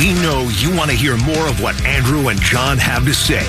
We know you want to hear more of what Andrew and John have to say.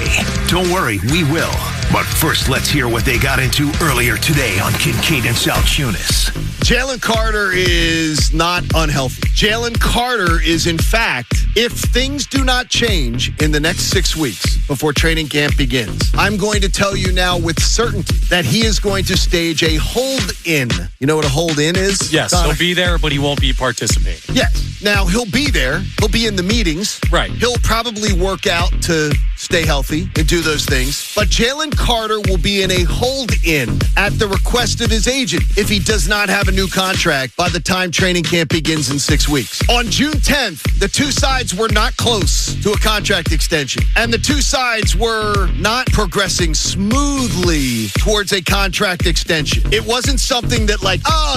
Don't worry, we will. But first, let's hear what they got into earlier today on Kincaid and South Tunis. Jalen Carter is not unhealthy. Jalen Carter is, in fact, if things do not change in the next 6 weeks before training camp begins, I'm going to tell you now with certainty that he is going to stage a hold-in. You know what a hold-in is? Yes, he'll be there, but he won't be participating. Yes. Now, he'll be there. He'll be in the meetings. Right. He'll probably work out to stay healthy and do those things. But Jalen Carter will be in a hold-in at the request of his agent if he does not have a new contract by the time training camp begins in 6 weeks. On June 10th, the two sides were not close to a contract extension, and the two sides were not progressing smoothly towards a contract extension. It wasn't something that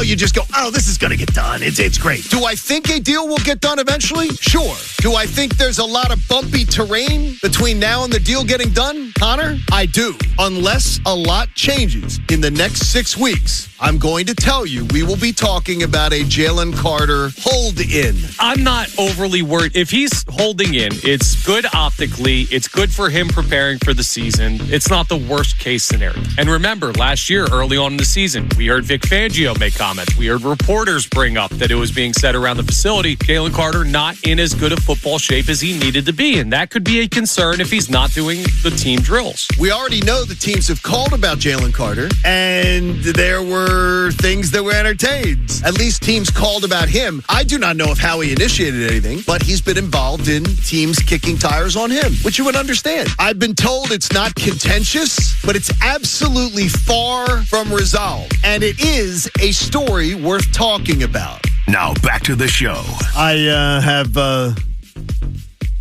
you just go, this is going to get done. It's great. Do I think a deal will get done eventually? Sure. Do I think there's a lot of bumpy terrain between now and the deal getting done, Connor? I do. Unless a lot changes in the next 6 weeks, I'm going to tell you we will be talking about a Jalen Carter hold-in. I'm not overly worried. If he's holding in, it's good optically. It's good for him preparing for the season. It's not the worst case scenario. And remember, last year, early on in the season, we heard Vic Fangio make comments. We heard reporters bring up that it was being said around the facility, Jalen Carter not in as good a football shape as he needed to be. And that could be a concern if he's not doing the team drills. We already know the teams have called about Jalen Carter, and there were things that were entertained. At least teams called about him. I do not know if Howie initiated anything, but he's been involved in teams kicking tires on him, which you would understand. I've been told it's not contentious, but it's absolutely far from resolved. And it is a story worth talking about. Now back to the show. I have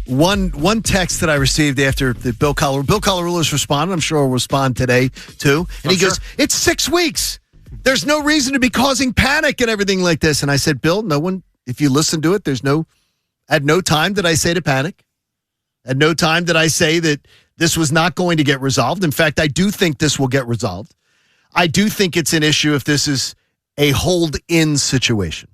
one text that I received after the Bill Colarulo's responded. I'm sure he'll respond today too. And he goes, "It's 6 weeks. There's no reason to be causing panic and everything like this." And I said, "Bill, no one, if you listen to it, at no time did I say to panic. At no time did I say that this was not going to get resolved. In fact, I do think this will get resolved. I do think it's an issue if this is a hold-in situation."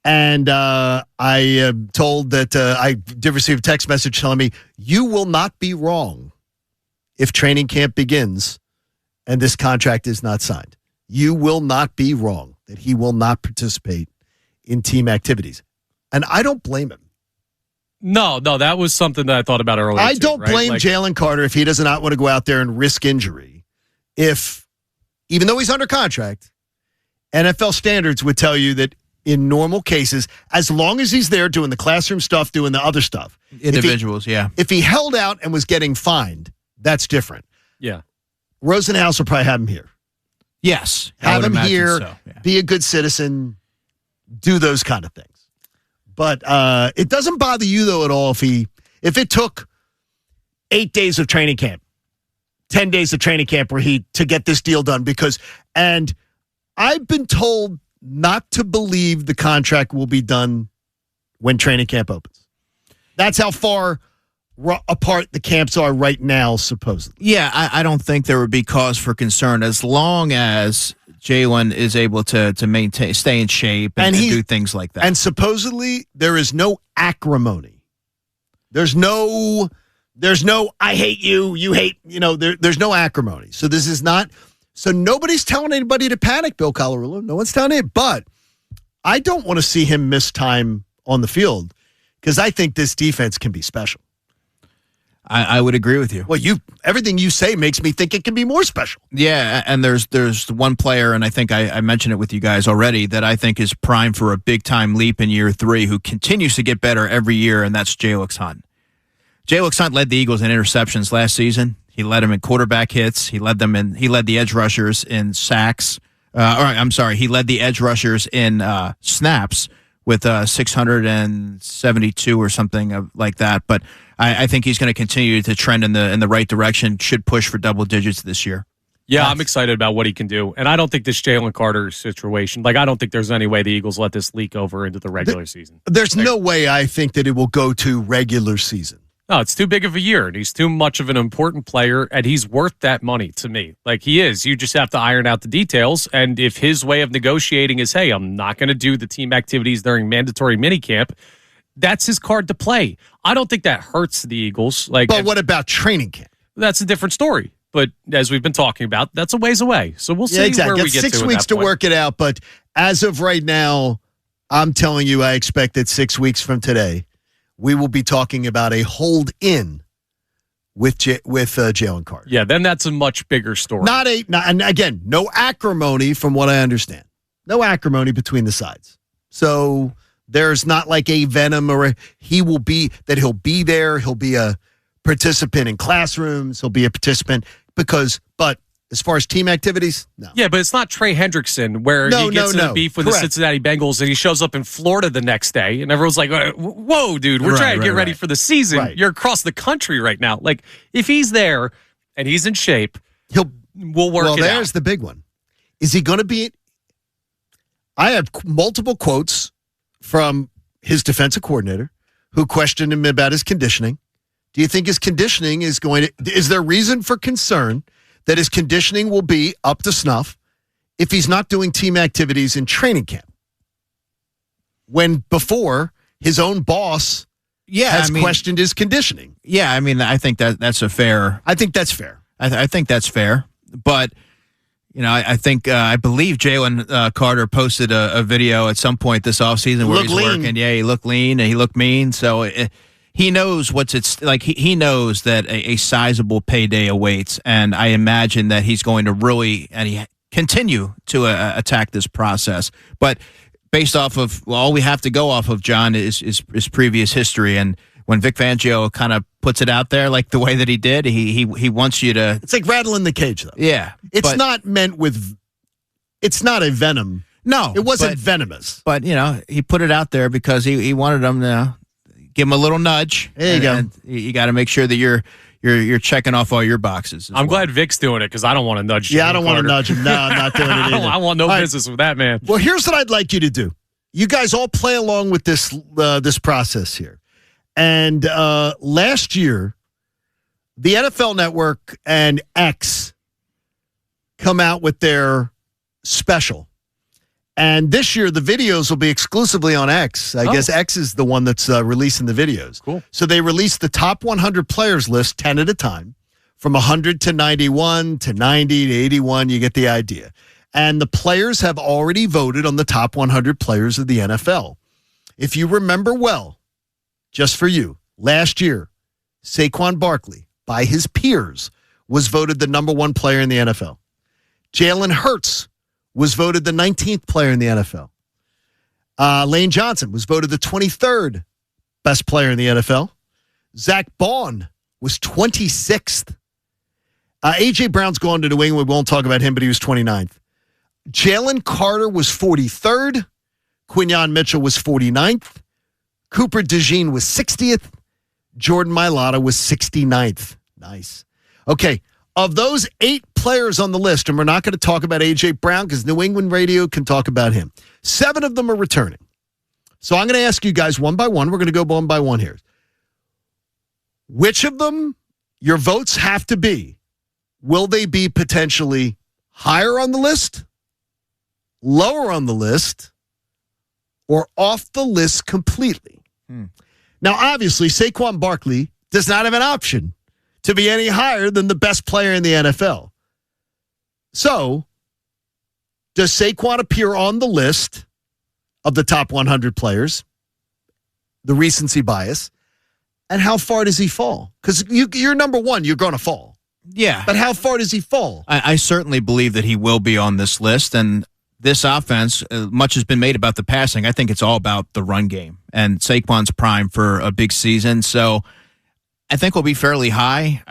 And I am told that I did receive a text message telling me, "You will not be wrong if training camp begins and this contract is not signed. You will not be wrong that he will not participate in team activities." And I don't blame him. No, that was something that I thought about earlier. I don't blame Jalen Carter if he does not want to go out there and risk injury. Even though he's under contract, NFL standards would tell you that in normal cases, as long as he's there doing the classroom stuff, doing the other stuff. Individuals, If he held out and was getting fined, that's different. Yeah. Rosenhaus will probably have him here. Yes. Have him here, so, yeah. Be a good citizen, do those kind of things. But it doesn't bother you, though, at all if it took 8 days of training camp, 10 days of training camp to get this deal done. And I've been told not to believe the contract will be done when training camp opens. That's how far apart the camps are right now, supposedly. Yeah, I don't think there would be cause for concern as long as Jalen is able to maintain, stay in shape and do things like that. And supposedly there is no acrimony. There's no I hate you, you hate, there's no acrimony. So this is not. So nobody's telling anybody to panic, Bill Colarulo. No one's telling it. But I don't want to see him miss time on the field because I think this defense can be special. I would agree with you. Well, everything you say makes me think it can be more special. Yeah, and there's one player, and I think I mentioned it with you guys already, that I think is primed for a big-time leap in year 3, who continues to get better every year, and that's Jalen Hunt. Jalen Hunt led the Eagles in interceptions last season. He led them in quarterback hits. He led the edge rushers in sacks. He led the edge rushers in snaps with 672 or something like that. But I think he's going to continue to trend in the right direction. Should push for double digits this year. Yeah, I'm excited about what he can do. And I don't think this Jalen Carter situation, I don't think there's any way the Eagles let this leak over into the regular season. There's no way I think that it will go to regular season. No, it's too big of a year, and he's too much of an important player, and he's worth that money to me. He is. You just have to iron out the details, and if his way of negotiating is, hey, I'm not going to do the team activities during mandatory minicamp, That's his card to play. I don't think that hurts the Eagles. But what about training camp? That's a different story. But as we've been talking about, that's a ways away. So we'll see where we get to. 6 weeks to work it out. But as of right now, I'm telling you, I expect that 6 weeks from today, we will be talking about a hold-in with Jalen Carter. Yeah, then that's a much bigger story. And again, no acrimony from what I understand. No acrimony between the sides. So there's not like a venom or he'll be there. He'll be a participant in classrooms. He'll be a participant but as far as team activities, no. Yeah, but it's not Trey Hendrickson where he gets in a beef with the Cincinnati Bengals and he shows up in Florida the next day and everyone's like, whoa, dude, we're trying to get ready for the season. Right. You're across the country right now. Like, if he's there and he's in shape, we'll work it out. Well, there's the big one. Is he going to be... I have multiple quotes from his defensive coordinator who questioned him about his conditioning. Do you think his conditioning is there reason for concern that his conditioning will be up to snuff if he's not doing team activities in training camp? When before, his own boss has questioned his conditioning. Yeah, I mean, I think that's a fair... I think that's fair. I think that's fair. But, I believe Jalen Carter posted a video at some point this offseason where he's working. Yeah, he looked lean and he looked mean. So... he knows he knows that a sizable payday awaits, and I imagine that he's going to really continue to attack this process. But based off of all we have to go off of, John, is previous history, and when Vic Fangio kind of puts it out there like the way that he did, he wants you to. It's like rattling the cage, though. Yeah, it's not meant with. It's not a venom. No, it wasn't venomous. But he put it out there because he wanted them to. Give him a little nudge. There you go. You got to make sure that you're checking off all your boxes. I'm glad Vic's doing it because I don't want to nudge. Yeah, I don't want to nudge him. No, I'm not doing it either. I want no business with that, man. Well, here's what I'd like you to do. You guys all play along with this process here. And last year, the NFL Network and X come out with their special. And this year, the videos will be exclusively on X. I guess X is the one that's releasing the videos. Cool. So they released the top 100 players list 10 at a time, from 100 to 91 to 90 to 81. You get the idea. And the players have already voted on the top 100 players of the NFL. If you remember well, just for you, last year, Saquon Barkley, by his peers, was voted the number one player in the NFL. Jalen Hurts was voted the 19th player in the NFL. Lane Johnson was voted the 23rd best player in the NFL. Zach Bond was 26th. A.J. Brown's gone to New England. We won't talk about him, but he was 29th. Jalen Carter was 43rd. Quinyon Mitchell was 49th. Cooper DeJean was 60th. Jordan Mailata was 69th. Nice. Okay. Of those 8 players on the list, and we're not going to talk about A.J. Brown because New England radio can talk about him. 7 of them are returning. So I'm going to ask you guys one by one. We're going to go one by one here. Which of them your votes have to be? Will they be potentially higher on the list, lower on the list, or off the list completely? Now, obviously, Saquon Barkley does not have an option to be any higher than the best player in the NFL. So, does Saquon appear on the list of the top 100 players? The recency bias. And how far does he fall? Because you're number one, you're going to fall. Yeah. But how far does he fall? I certainly believe that he will be on this list. And this offense, much has been made about the passing. I think it's all about the run game. And Saquon's prime for a big season. So, I think we'll be fairly high,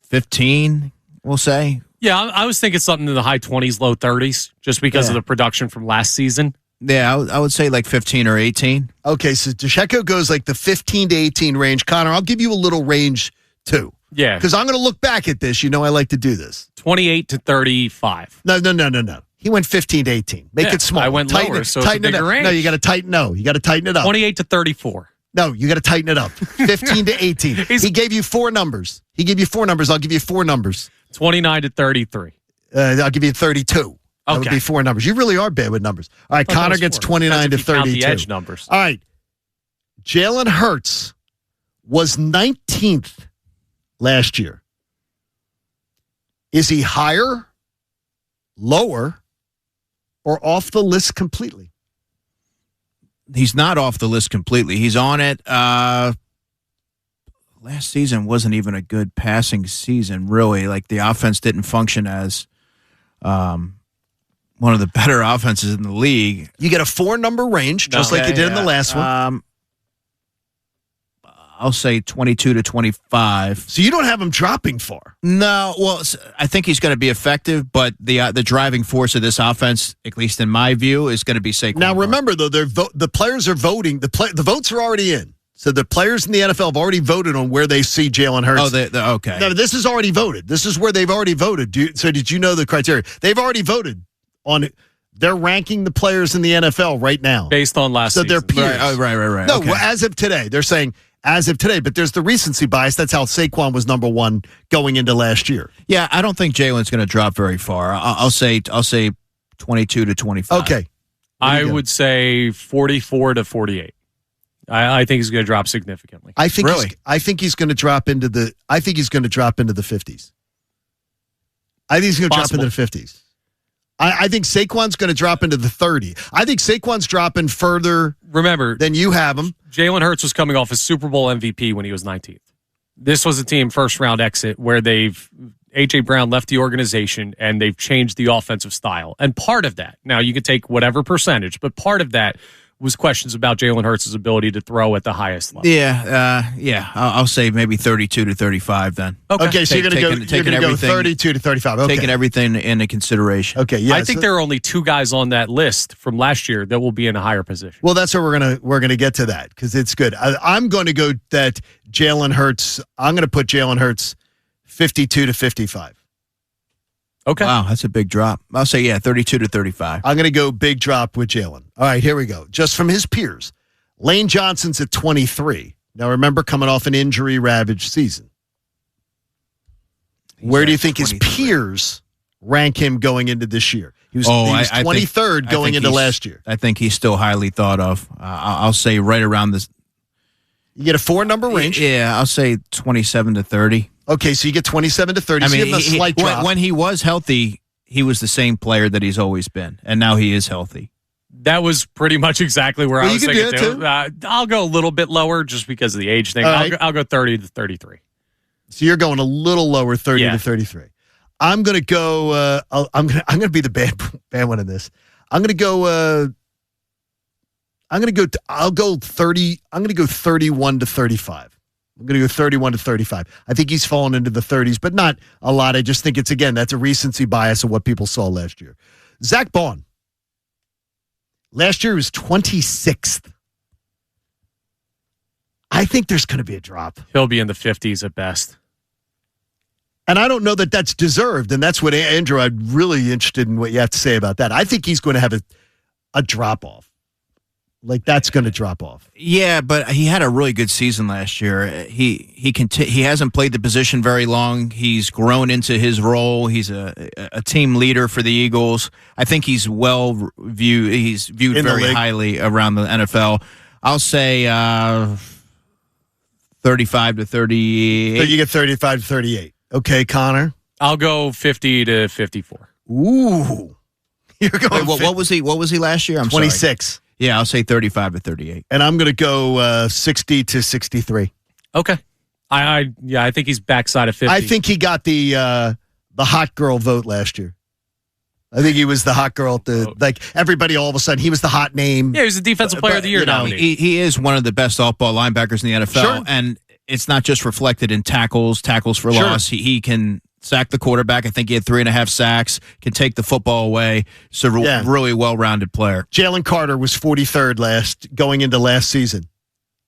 15, we'll say. Yeah, I was thinking something in the high 20s, low 30s, just because of the production from last season. Yeah, I would say like 15 or 18. Okay, so DiCecco goes like the 15 to 18 range. Connor, I'll give you a little range too. Yeah. Because I'm going to look back at this. You know I like to do this. 28 to 35. No. He went 15 to 18. Make it small. I went lower, so it's a bigger range. No, you got to tighten it up. 28 to 34. No, you got to tighten it up. 15 to 18. He gave you 4 numbers. I'll give you 4 numbers. 29 to 33. I'll give you 32. That would be 4 numbers. You really are bad with numbers. All right, Connor gets 29 to 32. The edge numbers. All right. Jalen Hurts was 19th last year. Is he higher, lower, or off the list completely? He's not off the list completely. He's on it. Last season wasn't even a good passing season, really. Like, the offense didn't function as one of the better offenses in the league. You get a 4-number range, just like you did in the last one. I'll say 22 to 25. So you don't have him dropping far. No, well, I think he's going to be effective, but the driving force of this offense, at least in my view, is going to be Saquon. Now, remember, though, the players are voting. The votes are already in. So the players in the NFL have already voted on where they see Jalen Hurts. Oh, okay. No, this is already voted. This is where they've already voted. So did you know the criteria? They've already voted on it. They're ranking the players in the NFL right now. Based on last season. So they're peers. Right. No, okay. as of today. They're saying as of today, but there's the recency bias. That's how Saquon was number one going into last year. Yeah, I don't think Jalen's going to drop very far. I'll say 22 to 25. Okay. I would say 44 to 48. I think he's going to drop significantly. I think he's going to drop into the 50s. I think he's going to drop into the 50s. I think Saquon's going to drop into the 30. I think Saquon's dropping further. Remember, than you have him. Jalen Hurts was coming off a Super Bowl MVP when he was 19th. This was a team first-round exit where A.J. Brown left the organization and they've changed the offensive style. And part of that, now you could take whatever percentage, but part of that was questions about Jalen Hurts' ability to throw at the highest level. Yeah. I'll say maybe 32 to 35 then. Okay, so you're going to go 32 to 35. Okay. Taking everything into consideration. Okay, yeah. I think there are only 2 guys on that list from last year that will be in a higher position. Well, that's where we're gonna get to that because it's good. I'm going to go that Jalen Hurts. I'm going to put Jalen Hurts 52 to 55. Okay. Wow, that's a big drop. I'll say, 32 to 35. I'm going to go big drop with Jalen. All right, here we go. Just from his peers. Lane Johnson's at 23. Now, remember, coming off an injury-ravaged season. Where do you think 23. His peers rank him going into this year? He was 23rd going into last year. I think he's still highly thought of. I'll say right around this. You get a 4-number range? Yeah, I'll say 27 to 30. Okay, so you get 27 to 30. I mean, so you have a slight drop. When he was healthy, he was the same player that he's always been, and now he is healthy. That was pretty much exactly where I was thinking too. I'll go a little bit lower just because of the age thing. Right. I'll go 30 to 33. So you're going a little lower, 30 to 33. I'm going to go. I'm going to be the bad one in this. I'm going to go. I'll go 30. I'm going to go 31 to 35. I'm going to go 31 to 35. I think he's fallen into the 30s, but not a lot. I just think that's a recency bias of what people saw last year. Zach Bond. Last year he was 26th. I think there's going to be a drop. He'll be in the 50s at best. And I don't know that that's deserved. And that's what, Andrew, I'm really interested in what you have to say about that. I think he's going to have a drop-off. Like, that's going to drop off. Yeah, but he had a really good season last year. He hasn't played the position very long. He's grown into his role. He's a team leader for the Eagles. I think he's viewed. He's viewed very highly around the NFL. I'll say 35 to 38. So you get 35 to 38. Okay, Connor? I'll go 50 to 54. Ooh. You're going. Wait, what was he last year? I'm 26. Sorry. Yeah, I'll say 35 to 38. And I'm going to go 60 to 63. Okay. I think he's backside of 50. I think he got the hot girl vote last year. I think he was the hot girl everybody all of a sudden, he was the hot name. Yeah, he was the defensive player of the year nominee. He is one of the best off-ball linebackers in the NFL. Sure. And it's not just reflected in tackles for loss. He can sack the quarterback. I think he had 3.5 sacks, can take the football away. It's a really well-rounded player. Jalen Carter was 43rd going into last season.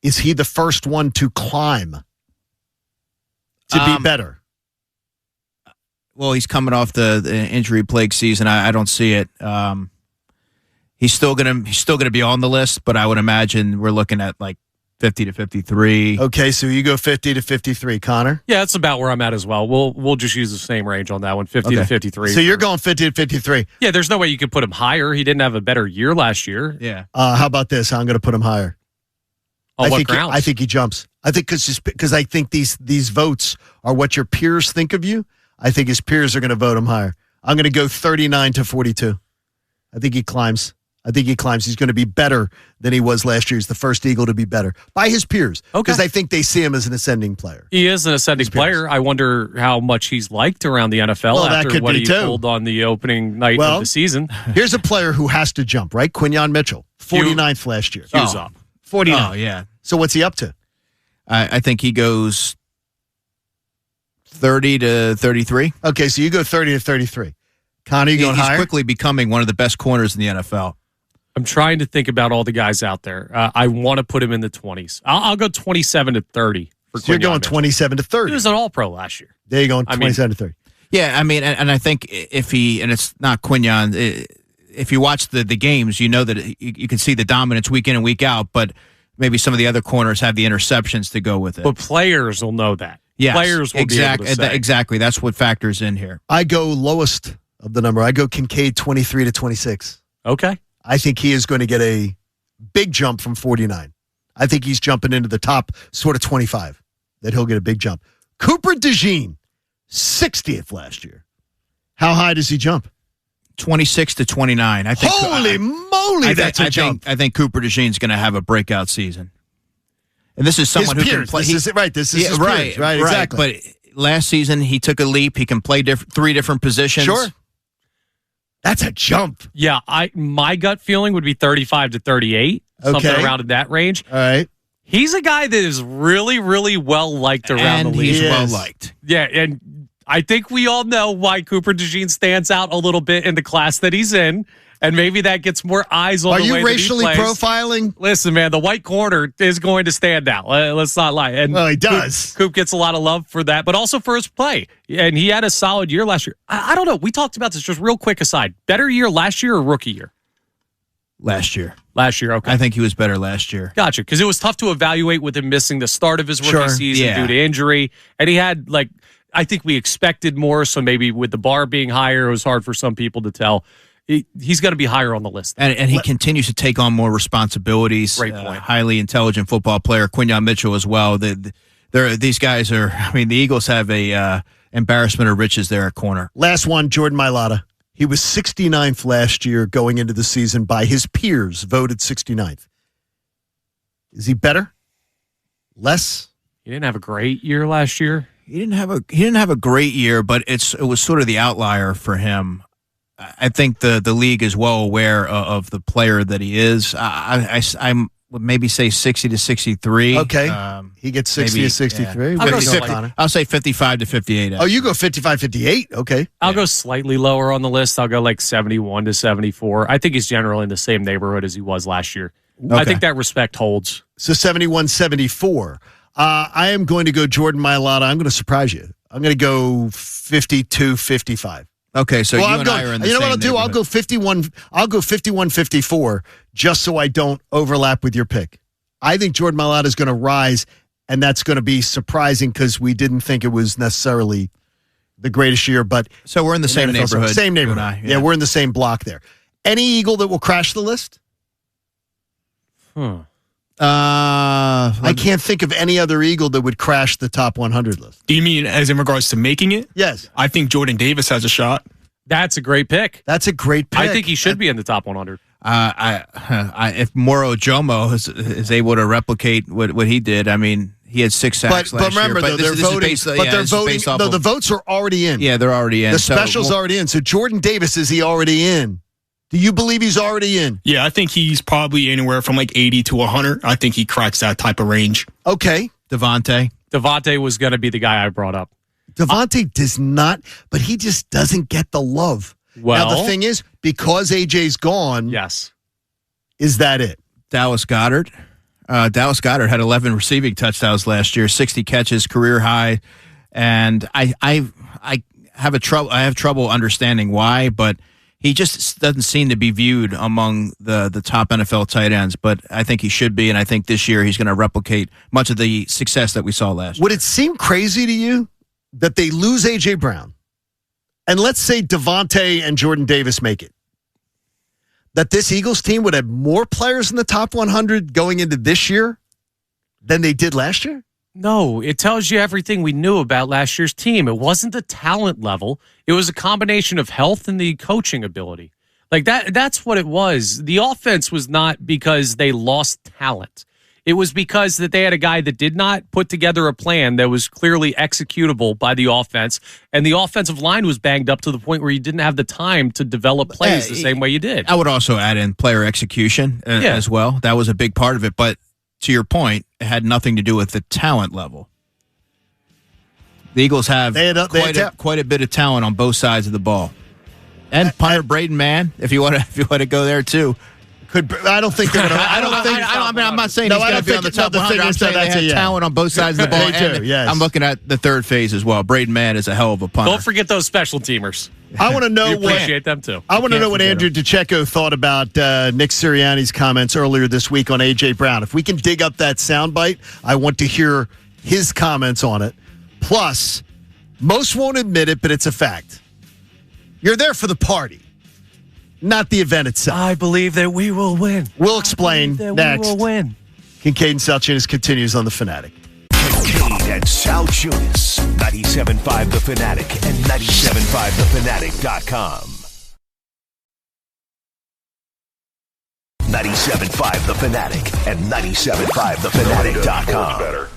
Is he the first one to climb to be better? Well, he's coming off the injury-plagued season. I don't see it. He's still gonna be on the list, but I would imagine we're looking at like 50 to 53. Okay, so you go 50 to 53, Connor? Yeah, that's about where I'm at as well. We'll just use the same range on that one, 50 to 53. So you're going 50 to 53. Yeah, there's no way you could put him higher. He didn't have a better year last year. Yeah. How about this? I'm going to put him higher. On what grounds? I think he jumps. I think because I think these votes are what your peers think of you. I think his peers are going to vote him higher. I'm going to go 39 to 42. I think he climbs. He's going to be better than he was last year. He's the first Eagle to be better by his peers. Because I think they see him as an ascending player. He is an ascending player. I wonder how much he's liked around the NFL after what he pulled on the opening night of the season. Here's a player who has to jump, right? Quinyon Mitchell, 49th last year. He was up. 49. Oh, yeah. So what's he up to? I think he goes 30 to 33. Okay, so you go 30 to 33. Connor, you going higher? He's quickly becoming one of the best corners in the NFL. I'm trying to think about all the guys out there. I want to put him in the 20s. I'll go 27 to 30. So you're going 27 to 30. He was an All-Pro last year. There you go, 27 to 30. Yeah, I mean, and I think if he, and it's not Quinyon, if you watch the games, you know that you can see the dominance week in and week out, but maybe some of the other corners have the interceptions to go with it. But players will know that. Yes, players will be able to say. Exactly. That's what factors in here. I go lowest of the number. I go Kincaid 23 to 26. Okay. I think he is going to get a big jump from 49. I think he's jumping into the top sort of 25, that he'll get a big jump. Cooper DeJean, 60th last year. How high does he jump? 26 to 29. I think. Holy moly, that's a jump. I think Cooper DeJean's going to have a breakout season. And this is someone who can play. This is his peers, right, exactly. But last season, he took a leap. He can play three different positions. Sure. That's a jump. Yeah, my gut feeling would be 35 to 38, something around in that range. All right. He's a guy that is really, really well liked around the league. He's well liked. Yeah, and I think we all know why Cooper DeJean stands out a little bit in the class that he's in, and maybe that gets more eyes on the way that he plays. Are you racially profiling? Listen, man, the white corner is going to stand out. Let's not lie. And well, he does. Coop gets a lot of love for that, but also for his play. And he had a solid year last year. I don't know. We talked about this just real quick aside. Better year last year or rookie year? Last year. Last year, okay. I think he was better last year. Gotcha, because it was tough to evaluate with him missing the start of his rookie season due to injury. And he had, I think we expected more, so maybe with the bar being higher, it was hard for some people to tell. He's going to be higher on the list. And he continues to take on more responsibilities. Great point. Highly intelligent football player. Quinyon Mitchell as well. These guys are, I mean, the Eagles have a embarrassment of riches there at corner. Last one, Jordan Mailata. He was 69th last year going into the season by his peers, voted 69th. Is he better? Less? He didn't have a great year last year. He didn't have a great year, but it was sort of the outlier for him. I think the league is well aware of the player that he is. I would maybe say 60 to 63. Okay. He gets 60 to 63. Yeah. I'll say 55 to 58. Oh, you go 55, 58. Okay. I'll go slightly lower on the list. I'll go 71 to 74. I think he's generally in the same neighborhood as he was last year. Okay. I think that respect holds. So 71, 74. I am going to go Jordan Mailata. I'm going to surprise you. I'm going to go 52, 55. Okay, so I are in the same You know what I'll do? neighborhood. I'll go 51, 54, just so I don't overlap with your pick. I think Jordan Mailata is going to rise, and that's going to be surprising because we didn't think it was necessarily the greatest year. But so we're in the same neighborhood. Same neighborhood. Yeah, we're in the same block there. Any Eagle that will crash the list? I can't think of any other Eagle that would crash the top 100 list. Do you mean as in regards to making it? Yes. I think Jordan Davis has a shot. That's a great pick. That's a great pick. I think he should be in the top 100. If Moro Jomo is able to replicate what he did, I mean, he had 6 sacks last remember, year. They're voting. The votes are already in. Yeah, they're already in. The special's already in. So Jordan Davis, is he already in? Do you believe he's already in? Yeah, I think he's probably anywhere from 80 to 100. I think he cracks that type of range. Okay. Devontae was going to be the guy I brought up. Devontae does not, but he just doesn't get the love. Well, now, the thing is, because AJ's gone, yes, is that it? Dallas Goedert. Dallas Goedert had 11 receiving touchdowns last year, 60 catches, career high, and I have trouble understanding why, but he just doesn't seem to be viewed among the top NFL tight ends, but I think he should be, and I think this year he's going to replicate much of the success that we saw last year. Would it seem crazy to you that they lose A.J. Brown, and let's say Devontae and Jordan Davis make it, that this Eagles team would have more players in the top 100 going into this year than they did last year? No, it tells you everything we knew about last year's team. It wasn't the talent level. It was a combination of health and the coaching ability. Like that's what it was. The offense was not because they lost talent. It was because that they had a guy that did not put together a plan that was clearly executable by the offense, and the offensive line was banged up to the point where you didn't have the time to develop plays the same way you did. I would also add in player execution as well. That was a big part of it, but to your point, it had nothing to do with the talent level. The Eagles have quite a bit of talent on both sides of the ball. And punter Braden Mann, if you want to go there too. I don't think they're going to. I'm not saying he's going to be on the top 100. I'm saying they have talent on both sides of the ball. They do, yes. I'm looking at the third phase as well. Braden Mann is a hell of a punter. Don't forget those special teamers. I want to know we appreciate them too. I want to know what Andrew DiCecco thought about Nick Sirianni's comments earlier this week on A.J. Brown. If we can dig up that soundbite, I want to hear his comments on it. Plus, most won't admit it, but it's a fact. You're there for the party, not the event itself. I believe that we will win. We'll explain next. We will win. Kincaid and Salchunas continues on The Fanatic. Kincaid and Salchunas, 97.5 The Fanatic and 97.5thefanatic.com. 97.5 The Fanatic and 97.5thefanatic.com.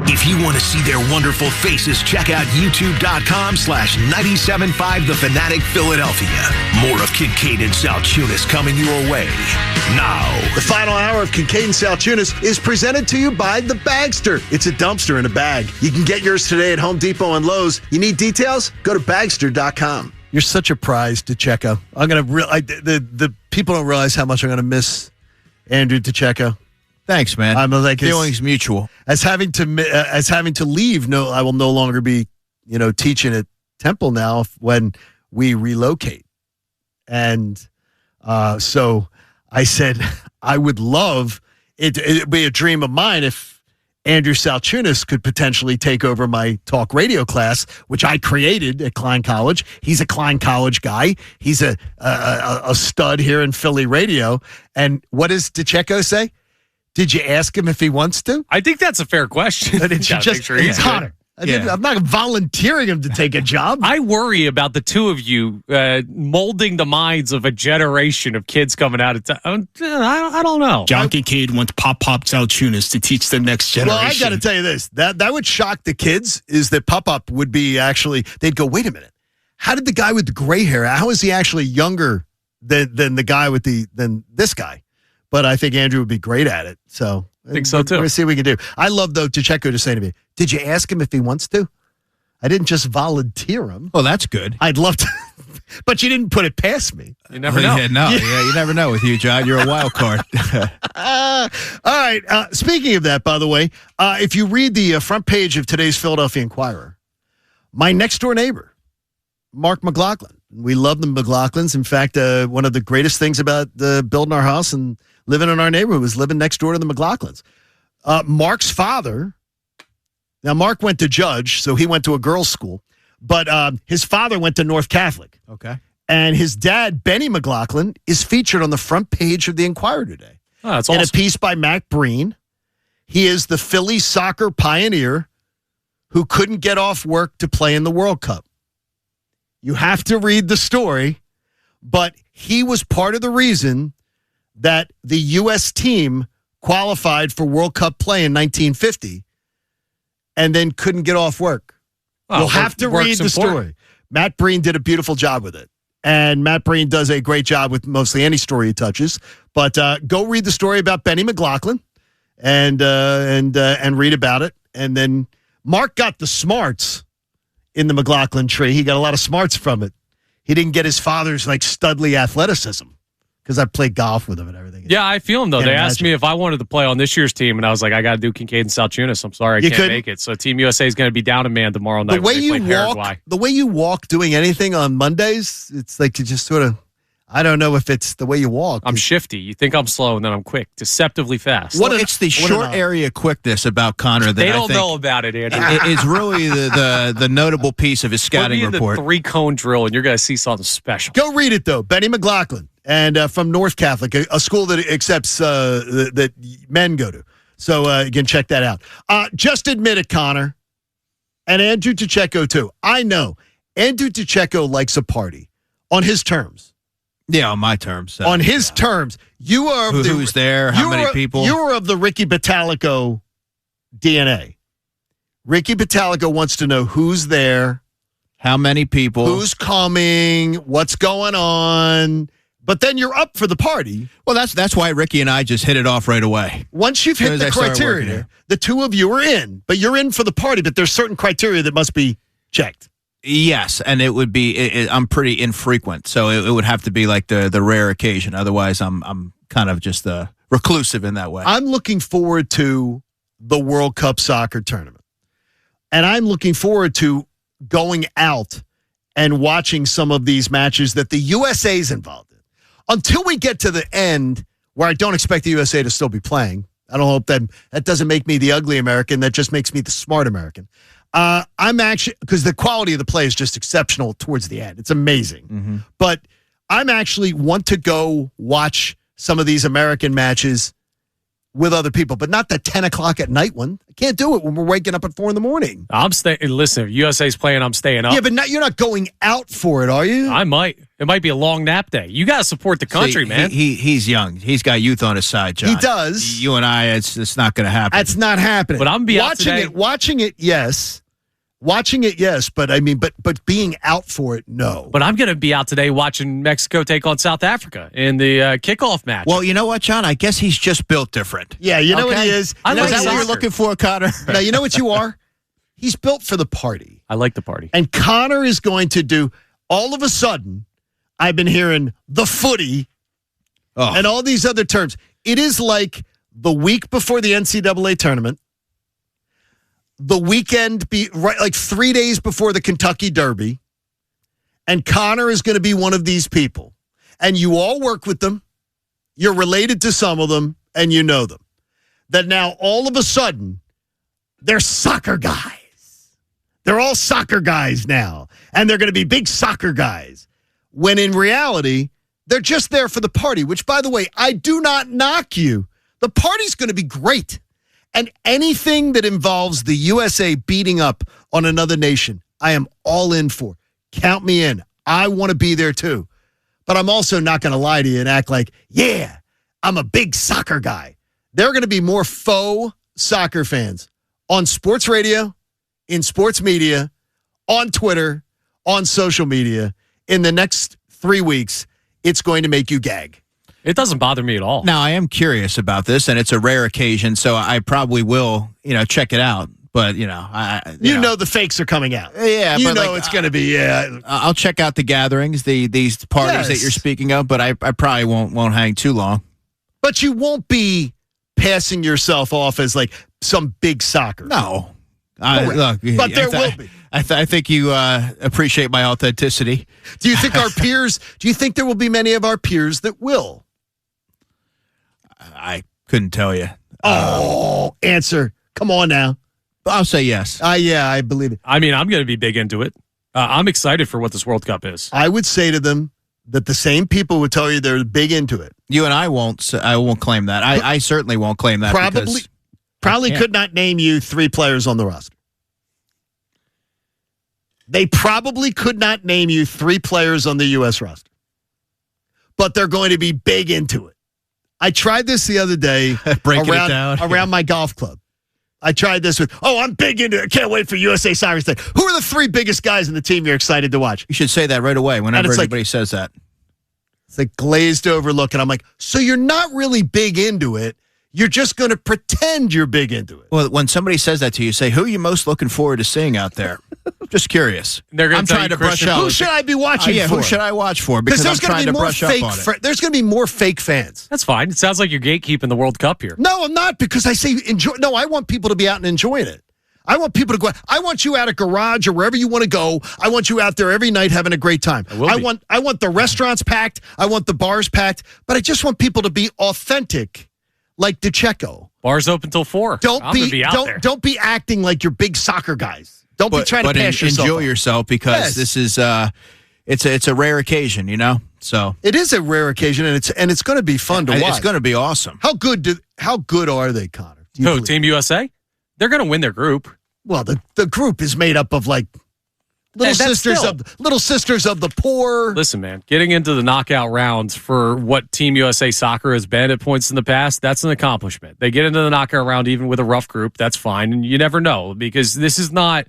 If you want to see their wonderful faces, check out youtube.com/975 The Fanatic Philadelphia. More of Kincaid and Salchunas coming your way now. The final hour of Kincaid and Salchunas is presented to you by The Bagster. It's a dumpster in a bag. You can get yours today at Home Depot and Lowe's. You need details? Go to Bagster.com. You're such a prize, DiCecco. I'm gonna the people don't realize how much I'm gonna miss Andrew DiCecco. Thanks, man. I'm like feelings mutual. As having to leave. No, I will no longer be, teaching at Temple now when we relocate. And so I said I would love it. It'd be a dream of mine if Andrew Salchunas could potentially take over my talk radio class, which I created at Klein College. He's a Klein College guy. He's a stud here in Philly radio. And what does DiCecco say? Did you ask him if he wants to? I think that's a fair question. It's Connor. I'm not volunteering him to take a job. I worry about the two of you molding the minds of a generation of kids coming out of town. I don't know. John Kincaid wants Pop Salchunas to teach the next generation. Well, I got to tell you this. That would shock the kids, is that Pop would be actually, they'd go, wait a minute. How did the guy with the gray hair, how is he actually younger than the guy than this guy? But I think Andrew would be great at it. So I think so, too. We're going to see what we can do. I love, though, DiCecco just saying to me, did you ask him if he wants to? I didn't just volunteer him. Well, that's good. I'd love to. But you didn't put it past me. You never know. You never know with you, John. You're a wild card. All right. Speaking of that, by the way, if you read the front page of today's Philadelphia Inquirer, my next-door neighbor, Mark McLaughlin. We love the McLaughlins. In fact, one of the greatest things about building our house and living in our neighborhood was living next door to the McLaughlins. Mark's father, now Mark went to Judge, so he went to a girls' school, but his father went to North Catholic. Okay. And his dad, Benny McLaughlin, is featured on the front page of the Inquirer today. Oh, that's awesome. In a piece by Mac Breen. He is the Philly soccer pioneer who couldn't get off work to play in the World Cup. You have to read the story, but he was part of the reason that the U.S. team qualified for World Cup play in 1950 and then couldn't get off work. You'll have to read the story. Matt Breen did a beautiful job with it. And Matt Breen does a great job with mostly any story he touches. But go read the story about Benny McLaughlin and read about it. And then Mark got the smarts in the McLaughlin tree. He got a lot of smarts from it. He didn't get his father's Studley athleticism, because I played golf with him and everything. Yeah, I feel him, though. They asked me if I wanted to play on this year's team, and I was like, I got to do Kincaid and Salchunas. I'm sorry, I can't make it. So Team USA is going to be down a man tomorrow night. The way you walk doing anything on Mondays, it's like you just sort of, I don't know if it's the way you walk. I'm shifty. You think I'm slow, and then I'm quick, deceptively fast. It's the short area quickness about Connor that they don't know about it, Andrew. It's really the notable piece of his scouting report. The 3-cone drill, and you're going to see something special. Go read it, though. Benny McLaughlin, and from North Catholic, a school that accepts that men go to. So, again, check that out. Just admit it, Connor. And Andrew DiCecco, too. I know. Andrew DiCecco likes a party on his terms. Yeah, on my terms. On his terms. You are who's there? How many people? You are of the Ricky Batalico DNA. Ricky Batalico wants to know who's there. How many people? Who's coming? What's going on? But then you're up for the party. Well, that's why Ricky and I just hit it off right away. Once you've hit the criteria, the two of you are in. But you're in for the party, but there's certain criteria that must be checked. Yes, and it would be. I'm pretty infrequent, so it would have to be like the rare occasion. Otherwise, I'm kind of just reclusive in that way. I'm looking forward to the World Cup soccer tournament, and I'm looking forward to going out and watching some of these matches that the USA is involved in. Until we get to the end, where I don't expect the USA to still be playing. I don't hope that doesn't make me the ugly American. That just makes me the smart American. I'm actually, because the quality of the play is just exceptional towards the end. It's amazing. Mm-hmm. But I'm actually want to go watch some of these American matches with other people, but not the 10 o'clock at night one. I can't do it when we're waking up at 4 a.m. I'm staying. Listen, if USA's playing, I'm staying up. Yeah, but you're not going out for it, are you? I might. It might be a long nap day. You got to support the country, man. He's young. He's got youth on his side, John. He does. You and I, it's not going to happen. That's not happening. But I'm be watching it, yes. Watching it, yes, but I mean, but being out for it, no. But I'm going to be out today watching Mexico take on South Africa in the kickoff match. Well, you know what, John? I guess he's just built different. Yeah, you know what he is? Is that what you're looking for, Connor? No, you know what you are? He's built for the party. I like the party. And Connor is going to do, all of a sudden, I've been hearing the footy and all these other terms. It is like the week before the NCAA tournament. The weekend like 3 days before the Kentucky Derby, and Connor is going to be one of these people. And you all work with them. You're related to some of them, and you know them. That now, all of a sudden, they're soccer guys. They're all soccer guys now, and they're going to be big soccer guys. When in reality, they're just there for the party, which, by the way, I do not knock you. The party's going to be great. And anything that involves the USA beating up on another nation, I am all in for. Count me in. I want to be there too. But I'm also not going to lie to you and act like, yeah, I'm a big soccer guy. There are going to be more faux soccer fans on sports radio, in sports media, on Twitter, on social media in the next 3 weeks. It's going to make you gag. It doesn't bother me at all. Now, I am curious about this, and it's a rare occasion, so I probably will, check it out. But, you know the fakes are coming out. Yeah. You know it's going to be, yeah. I'll check out the gatherings, these parties that you're speaking of, but I probably won't hang too long. But you won't be passing yourself off as, like, some big soccer. No. Look, but there will be. I think you appreciate my authenticity. Do you think do you think there will be many of our peers that will? I couldn't tell you. Answer. Come on now. I'll say yes. Yeah, I believe it. I mean, I'm going to be big into it. I'm excited for what this World Cup is. I would say to them that the same people would tell you they're big into it. You and I won't claim that. I certainly won't claim that. Probably could not name you 3 players on the roster. They probably could not name you 3 players on the U.S. roster. But they're going to be big into it. I tried this the other day around my golf club. I tried this with, I'm big into it. Can't wait for USA Soccer Day. Who are the 3 biggest guys in the team you're excited to watch? You should say that right away whenever anybody says that. It's like glazed over look. And I'm like, so you're not really big into it. You're just going to pretend you're big into it. Well, when somebody says that to you, say, who are you most looking forward to seeing out there? Just curious. I'm trying to brush up. Who should I be watching for? Who should I watch for? Because I'm trying to brush up on it. There's going to be more fake fans. That's fine. It sounds like you're gatekeeping the World Cup here. No, I'm not, because I say enjoy. No, I want people to be out and enjoying it. I want people to go. I want you out at garage or wherever you want to go. I want you out there every night having a great time. I want the restaurants packed. I want the bars packed. But I just want people to be authentic, like DiCecco. Bars open till 4. Don't be acting like you're big soccer guys. Don't be trying to pass yourself. Enjoy yourself, because this is it's a rare occasion, So it is a rare occasion, and it's going to be fun to watch. It's going to be awesome. How good are they, Connor? Who, Team USA? They're going to win their group. Well, the group is made up of like little sisters of the poor. Listen, man, getting into the knockout rounds for what Team USA soccer has been at points in the past, that's an accomplishment. They get into the knockout round even with a rough group, that's fine. And you never know, because this is not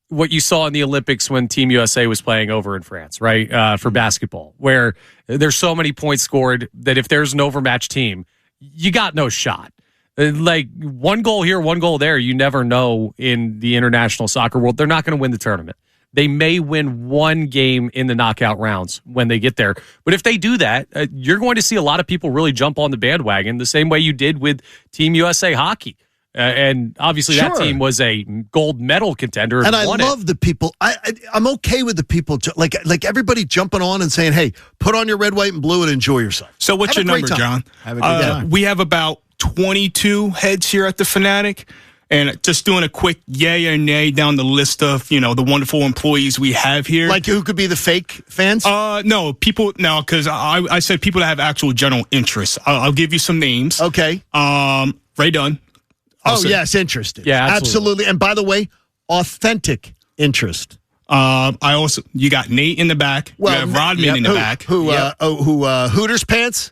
what you saw in the Olympics when Team USA was playing over in France, right? For basketball, where there's so many points scored that if there's an overmatched team, you got no shot. Like one goal here, one goal there, you never know in the international soccer world. They're not going to win the tournament. They may win one game in the knockout rounds when they get there. But if they do that, you're going to see a lot of people really jump on the bandwagon the same way you did with Team USA hockey. And obviously that team was a gold medal contender. And I love the people. I'm okay with the people, like everybody jumping on and saying, hey, put on your red, white, and blue and enjoy yourself. So what's your number, John? Have a good time. We have about 22 heads here at the Fanatic. And just doing a quick yay or nay down the list of, the wonderful employees we have here. Like who could be the fake fans? No, because I said people that have actual general interest. I'll give you some names. Okay. Ray Dunn. Yes, interested. Yeah, absolutely. And by the way, authentic interest. You got Nate in the back. You have Rodman in the back. Who Hooters pants?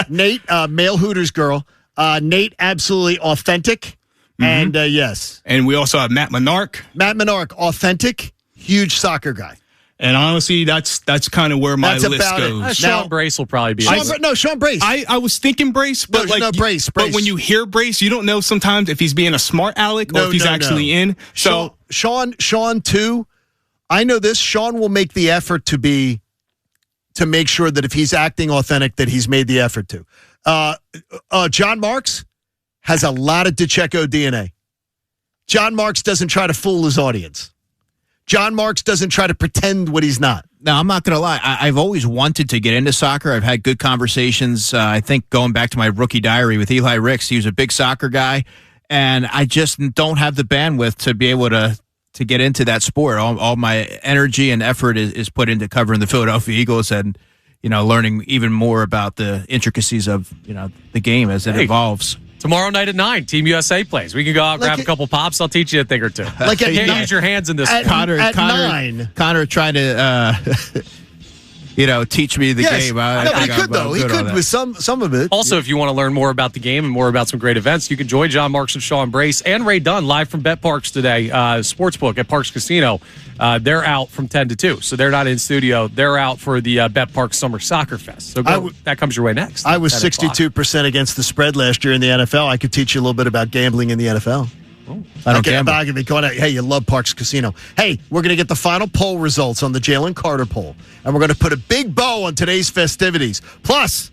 Nate, male Hooters girl. Nate, absolutely authentic. And yes. And we also have Matt Menark. Matt Menark, authentic, huge soccer guy. And honestly, that's kind of where my list goes. Sean Brace will probably be. Sean Brace. I was thinking Brace, but Brace. But when you hear Brace, you don't know sometimes if he's being a smart aleck or if he's actually in. So Sean too. I know this. Sean will make the effort to make sure that if he's acting authentic, that he's made the effort to. John Marks has a lot of DiCecco DNA. John Marks doesn't try to fool his audience. John Marks doesn't try to pretend what he's not. Now, I'm not going to lie. I've always wanted to get into soccer. I've had good conversations. I think going back to my rookie diary with Eli Ricks, he was a big soccer guy, and I just don't have the bandwidth to be able to get into that sport. All my energy and effort is put into covering the Philadelphia Eagles and learning even more about the intricacies of the game as it evolves. Tomorrow night at 9, Team USA plays. We can go out, grab a couple pops. I'll teach you a thing or two. Like you can't use your hands in this. Connor 9. Trying to, teach me the game. He could, though. He could with some of it. Also, if you want to learn more about the game and more about some great events, you can join John Marks and Sean Brace and Ray Dunn live from Bet Parks today, Sportsbook at Parks Casino. They're out from 10 to 2, so they're not in studio. They're out for the Bet Parks Summer Soccer Fest. So that comes your way next. I was 62% against the spread last year in the NFL. I could teach you a little bit about gambling in the NFL. I don't gamble. I can be going out, hey, you love Parks Casino. Hey, we're going to get the final poll results on the Jalen Carter poll, and we're going to put a big bow on today's festivities. Plus,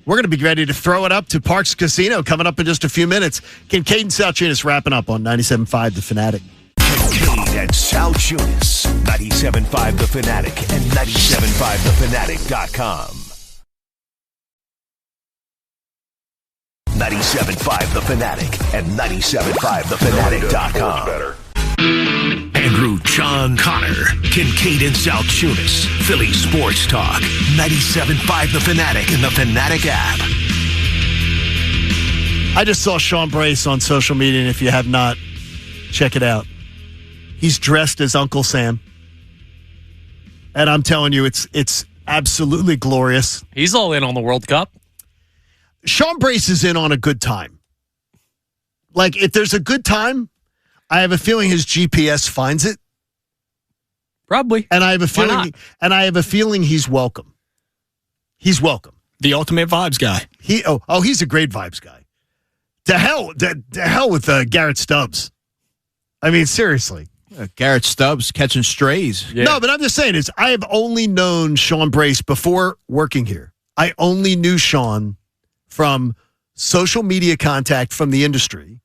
we're going to be ready to throw it up to Parks Casino coming up in just a few minutes. Kincaid and Saltunis wrapping up on 97.5 The Fanatic. Kincaid and Saltunis, 97.5 The Fanatic and 97.5thefanatic.com. 97.5 The Fanatic and 97.5thefanatic.com. Andrew, John, Connor, Kincaid and Saltunis, Philly Sports Talk, 97.5 The Fanatic and the Fanatic app. I just saw Sean Brace on social media, and if you have not, check it out. He's dressed as Uncle Sam. And I'm telling you, it's absolutely glorious. He's all in on the World Cup. Sean Brace is in on a good time. Like, if there's a good time, I have a feeling his GPS finds it. Probably. And I have a feeling he's welcome. He's welcome. The ultimate vibes guy. He's a great vibes guy. To hell with Garrett Stubbs. I mean, seriously. Garrett Stubbs catching strays. Yeah. No, but I'm just saying I have only known Sean Brace before working here. I only knew Sean from social media contact from the industry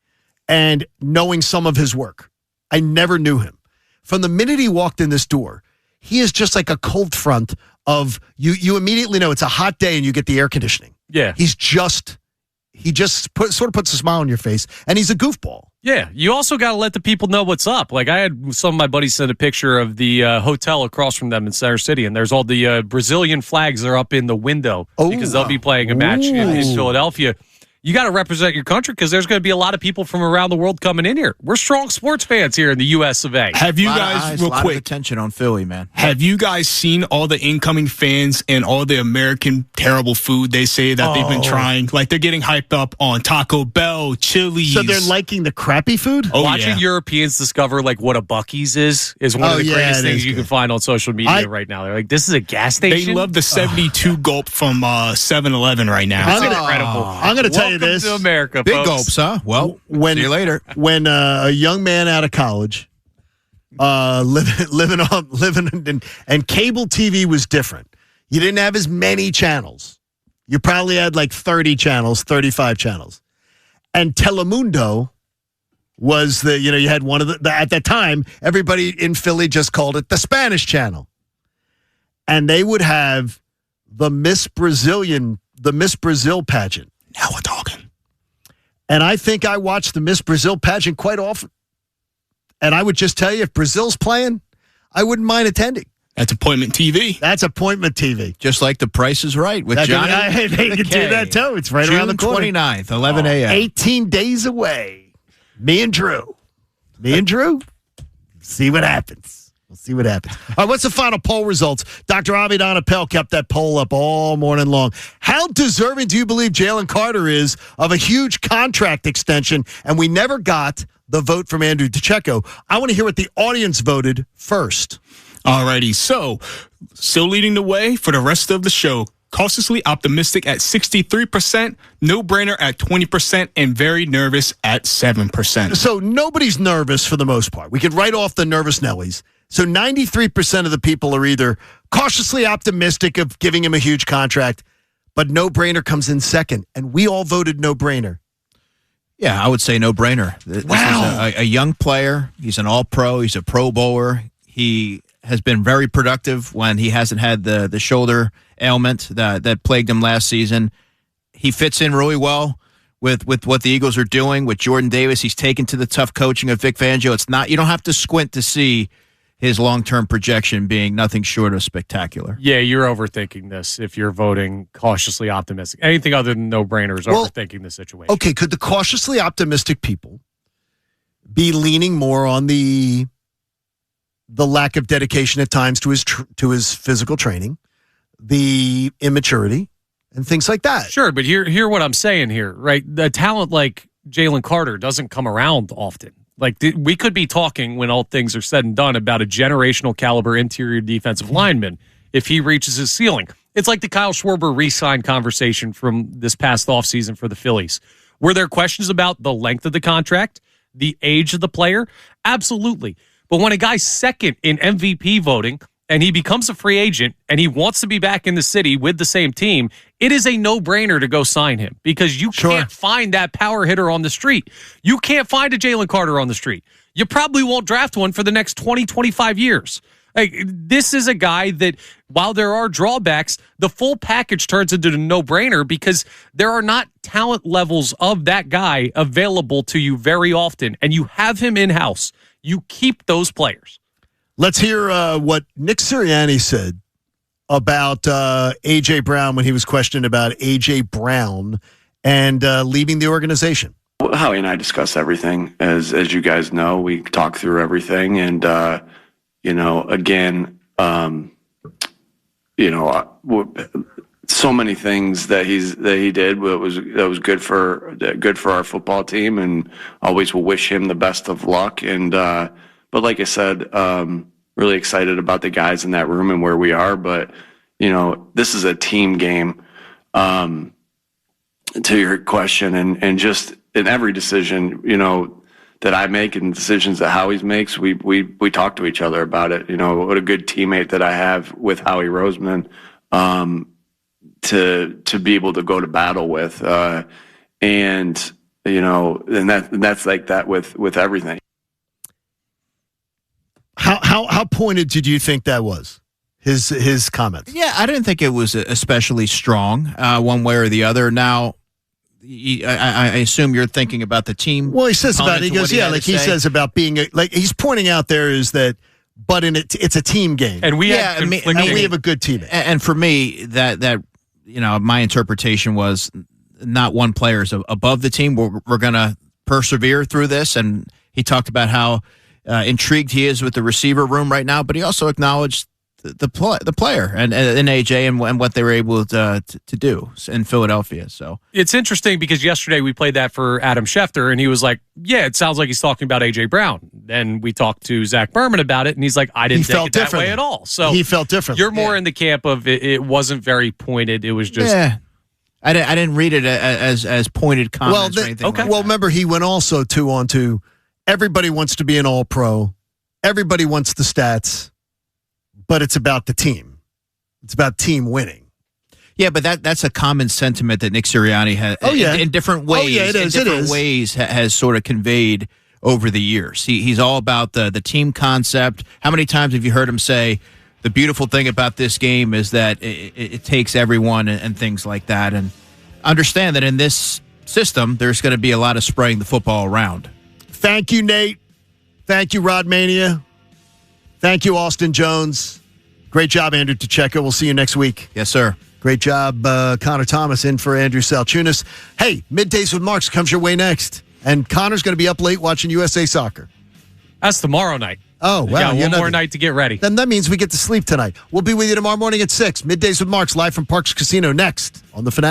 and knowing some of his work. I never knew him. From the minute he walked in this door, he is just like a cold front of you immediately know it's a hot day and you get the air conditioning. Yeah. He just sort of puts a smile on your face, and he's a goofball. Yeah, you also got to let the people know what's up. Like, I had some of my buddies send a picture of the hotel across from them in Center City, and there's all the Brazilian flags that are up in the window because they'll be playing a match in Philadelphia. you got to represent your country because there's going to be a lot of people from around the world coming in here. We're strong sports fans here in the U.S. of A. Have you guys, real quick, attention on Philly, man. Have you guys seen all the incoming fans and all the American terrible food they say that they've been trying? Like, they're getting hyped up on Taco Bell, Chili's. So they're liking the crappy food? Watching Europeans discover like what a Buc-ee's is one of the greatest things you can find on social media right now. They're like, this is a gas station? They love the 72 gulp from 7-Eleven right now. It's incredible. I'm going to tell you this. To America, Big folks. gulps, huh? Well, see you later. When a young man out of college, living and cable TV was different. You didn't have as many channels. You probably had like 30 channels, 35 channels. And Telemundo was you had one of the at that time, everybody in Philly just called it the Spanish channel. And they would have the Miss Brazil pageant. Now we're talking. And I think I watched the Miss Brazil pageant quite often. And I would just tell you, if Brazil's playing, I wouldn't mind attending. That's appointment TV. That's appointment TV. Just like The Price is Right with Johnny. They can do that, too. It's right around the corner. June 29th, 11 a.m. 18 days away. Me and Drew. See what happens. We'll see what happens. All right, what's the final poll results? Dr. Avidan Appel kept that poll up all morning long. How deserving do you believe Jalen Carter is of a huge contract extension? And we never got the vote from Andrew DiCecco. I want to hear what the audience voted first. Alrighty, so still leading the way for the rest of the show. Cautiously optimistic at 63%, no-brainer at 20%, and very nervous at 7%. So nobody's nervous for the most part. We could write off the nervous Nellies. So 93% of the people are either cautiously optimistic of giving him a huge contract, but no-brainer comes in second, and we all voted no-brainer. Yeah, I would say no-brainer. This is a young player. He's an all-pro. He's a pro bowler. He has been very productive when he hasn't had the shoulder ailment that plagued him last season. He fits in really well with what the Eagles are doing with Jordan Davis. He's taken to the tough coaching of Vic Fangio. It's not, you don't have to squint to see his long-term projection being nothing short of spectacular. Yeah, you're overthinking this if you're voting cautiously optimistic. Anything other than no-brainer is overthinking the situation. Okay, could the cautiously optimistic people be leaning more on the lack of dedication at times to his physical training, the immaturity, and things like that? Sure, but hear what I'm saying here, right? The talent like Jalen Carter doesn't come around often. Like, we could be talking, when all things are said and done, about a generational caliber interior defensive lineman if he reaches his ceiling. It's like the Kyle Schwarber re-sign conversation from this past offseason for the Phillies. Were there questions about the length of the contract, the age of the player? Absolutely. But when a guy's second in MVP voting and he becomes a free agent and he wants to be back in the city with the same team, it is a no-brainer to go sign him because you can't find that power hitter on the street. You can't find a Jalen Carter on the street. You probably won't draft one for the next 20, 25 years. Like, this is a guy that, while there are drawbacks, the full package turns into a no-brainer because there are not talent levels of that guy available to you very often, and you have him in-house. You keep those players. Let's hear what Nick Sirianni said about A.J. Brown when he was questioned about A.J. Brown and leaving the organization. Well, Howie and I discuss everything. As you guys know, we talk through everything. And, again, so many things that he did that was good for our football team, and always will wish him the best of luck. And but like I said, really excited about the guys in that room and where we are. But this is a team game. To your question, and just in every decision, that I make and decisions that Howie makes, we talk to each other about it. What a good teammate that I have with Howie Roseman. To be able to go to battle with, and that's like that with everything. How pointed did you think that was? His comments? Yeah, I didn't think it was especially strong, one way or the other. Now, I assume you're thinking about the team. Well, he says about it. He goes, he says about being he's pointing out there is that. But it's a team game, and we have a good team. And for me, that my interpretation was not one player is above the team. We're going to persevere through this. And he talked about how intrigued he is with the receiver room right now, but he also acknowledged the player and AJ and what they were able to do in Philadelphia. So it's interesting because yesterday we played that for Adam Schefter, and he was like, "Yeah, it sounds like he's talking about AJ Brown." Then we talked to Zach Berman about it, and he's like, "I didn't take it that way at all." So he felt different. You're more in the camp of it wasn't very pointed. It was just. Yeah. I didn't read it as pointed comments or anything. Okay. Well, remember, he went also on to everybody wants to be an all-pro. Everybody wants the stats. But it's about the team. It's about team winning. Yeah, but that's a common sentiment that Nick Sirianni has in different ways. Oh, yeah, it is. In different ways has sort of conveyed over the years. He's all about the team concept. How many times have you heard him say, the beautiful thing about this game is that it takes everyone and things like that. And understand that in this system, there's going to be a lot of spraying the football around. Thank you, Nate. Thank you, Rodmania. Thank you, Austin Jones. Great job, Andrew DiCecco. We'll see you next week. Yes, sir. Great job, Connor Thomas in for Andrew Salchunas. Hey, Middays with Marks comes your way next. And Connor's going to be up late watching USA Soccer. That's tomorrow night. Oh, wow. One more night to get ready. Then that means we get to sleep tonight. We'll be with you tomorrow morning at 6. Middays with Marks live from Parks Casino next on the Fanatic.